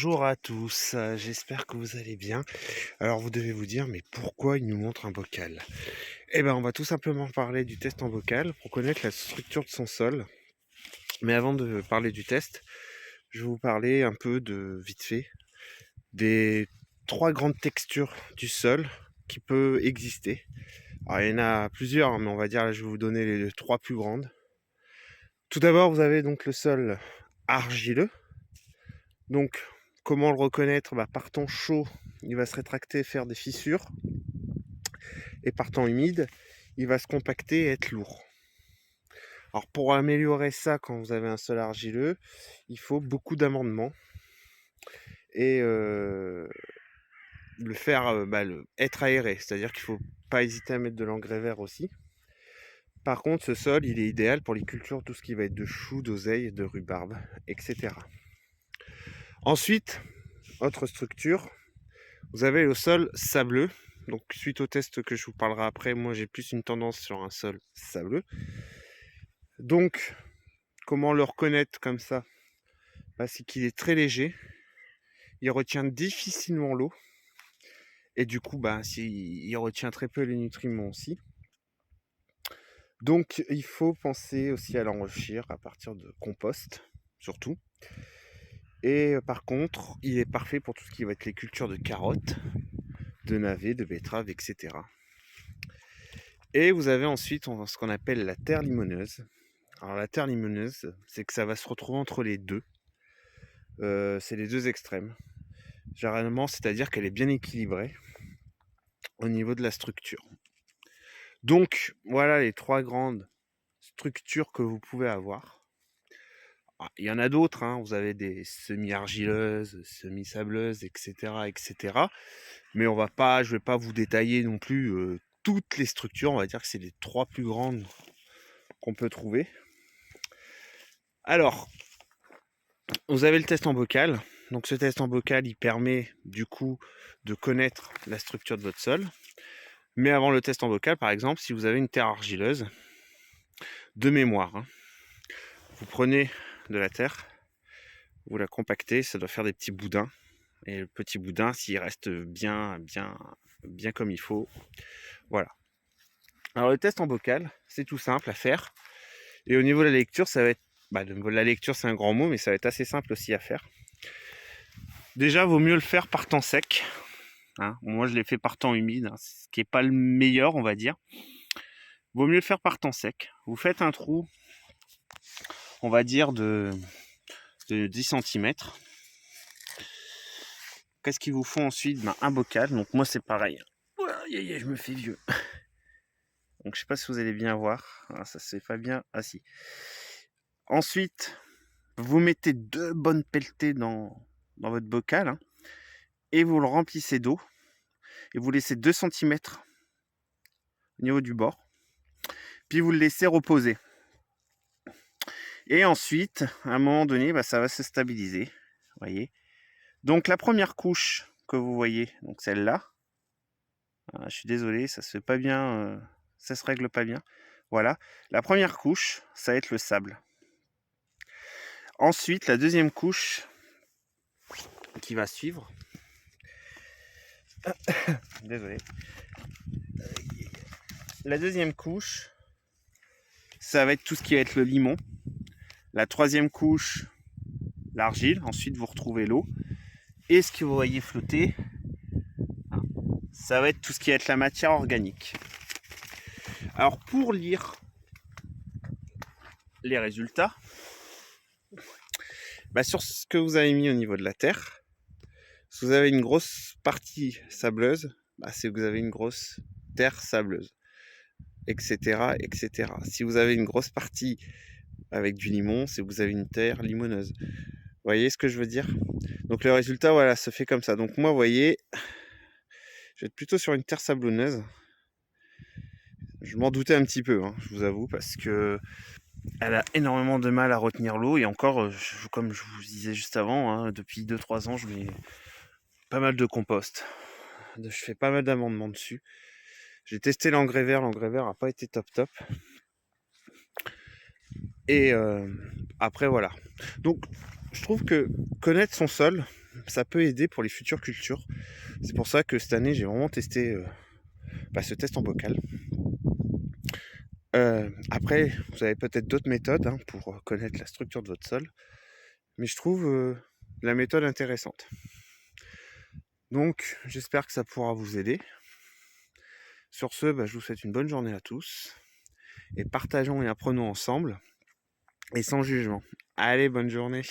Bonjour à tous, j'espère que vous allez bien. Alors vous devez vous dire, mais pourquoi il nous montre un bocal? Eh ben, on va tout simplement parler du test en bocal pour connaître la structure de son sol. Mais avant de parler du test, je vais vous parler un peu de, vite fait, des trois grandes textures du sol qui peut exister. Alors il y en a plusieurs, hein, mais on va dire, là, je vais vous donner les trois plus grandes. Tout d'abord, vous avez donc le sol argileux. Donc, comment le reconnaître? Par temps chaud, il va se rétracter, faire des fissures. Et par temps humide, il va se compacter et être lourd. Alors, pour améliorer ça, quand vous avez un sol argileux, il faut beaucoup d'amendements. Et le faire être aéré. C'est-à-dire qu'il ne faut pas hésiter à mettre de l'engrais vert aussi. Par contre, ce sol, il est idéal pour les cultures, tout ce qui va être de choux, d'oseille, de rhubarbe, etc. Ensuite, autre structure, vous avez le sol sableux. Donc, suite au test que je vous parlerai après, moi j'ai plus une tendance sur un sol sableux. Donc, comment le reconnaître comme ça? C'est qu'il est très léger, il retient difficilement l'eau, et du coup, il retient très peu les nutriments aussi. Donc, il faut penser aussi à l'enrichir à partir de compost, surtout. Et par contre, il est parfait pour tout ce qui va être les cultures de carottes, de navets, de betteraves, etc. Et vous avez ensuite ce qu'on appelle la terre limoneuse. Alors la terre limoneuse, c'est que ça va se retrouver entre les deux. C'est les deux extrêmes. Généralement, c'est-à-dire qu'elle est bien équilibrée au niveau de la structure. Donc, voilà les trois grandes structures que vous pouvez avoir. Il y en a d'autres, hein. Vous avez des semi-argileuses, semi-sableuses, etc., etc. Mais je ne vais pas vous détailler non plus toutes les structures. On va dire que c'est les trois plus grandes qu'on peut trouver. Alors, vous avez le test en bocal. Donc ce test en bocal, il permet du coup de connaître la structure de votre sol. Mais avant le test en bocal, par exemple, si vous avez une terre argileuse, de mémoire, hein, vous prenez de la terre, vous la compactez, ça doit faire des petits boudins. Et le petit boudin, s'il reste bien comme il faut, voilà. Alors le test en bocal, c'est tout simple à faire. Et au niveau de la lecture, ça va être... la lecture, c'est un grand mot, mais ça va être assez simple aussi à faire. Déjà, vaut mieux le faire par temps sec. Hein. Moi, je l'ai fait par temps humide, hein, ce qui n'est pas le meilleur, on va dire. Vaut mieux le faire par temps sec. Vous faites un trou, on va dire, de 10 cm. Qu'est-ce qu'il vous faut ensuite? Un bocal. Donc moi, c'est pareil. Je me fais vieux. Donc je sais pas si vous allez bien voir. Ah, ça se fait pas bien. Ah si. Ensuite, vous mettez 2 bonnes pelletées dans votre bocal, hein, et vous le remplissez d'eau. Et vous laissez 2 cm au niveau du bord. Puis vous le laissez reposer. Et ensuite, à un moment donné, ça va se stabiliser. Voyez. Donc la première couche que vous voyez, donc celle-là. Je suis désolé, ça se fait pas bien, ça se règle pas bien. Voilà. La première couche, ça va être le sable. Ensuite, la deuxième couche qui va suivre. Désolé. La deuxième couche, ça va être tout ce qui va être le limon. La troisième couche, l'argile. Ensuite, vous retrouvez l'eau. Et ce que vous voyez flotter, ça va être tout ce qui va être la matière organique. Alors, pour lire les résultats, sur ce que vous avez mis au niveau de la terre, si vous avez une grosse partie sableuse, c'est que vous avez une grosse terre sableuse, etc., etc. Si vous avez une grosse partie avec du limon, c'est que vous avez une terre limoneuse. Vous voyez ce que je veux dire? Donc le résultat, voilà, se fait comme ça. Donc moi, vous voyez, je vais être plutôt sur une terre sablonneuse. Je m'en doutais un petit peu, hein, je vous avoue, parce que elle a énormément de mal à retenir l'eau. Et encore, comme je vous disais juste avant, hein, depuis 2-3 ans, je mets pas mal de compost. Je fais pas mal d'amendements dessus. J'ai testé l'engrais vert n'a pas été top. Et après, voilà. Donc, je trouve que connaître son sol, ça peut aider pour les futures cultures. C'est pour ça que cette année, j'ai vraiment testé ce test en bocal. Après, vous avez peut-être d'autres méthodes hein, pour connaître la structure de votre sol, mais je trouve la méthode intéressante. Donc, j'espère que ça pourra vous aider. Sur ce, je vous souhaite une bonne journée à tous, et partageons et apprenons ensemble, et sans jugement. Allez, bonne journée.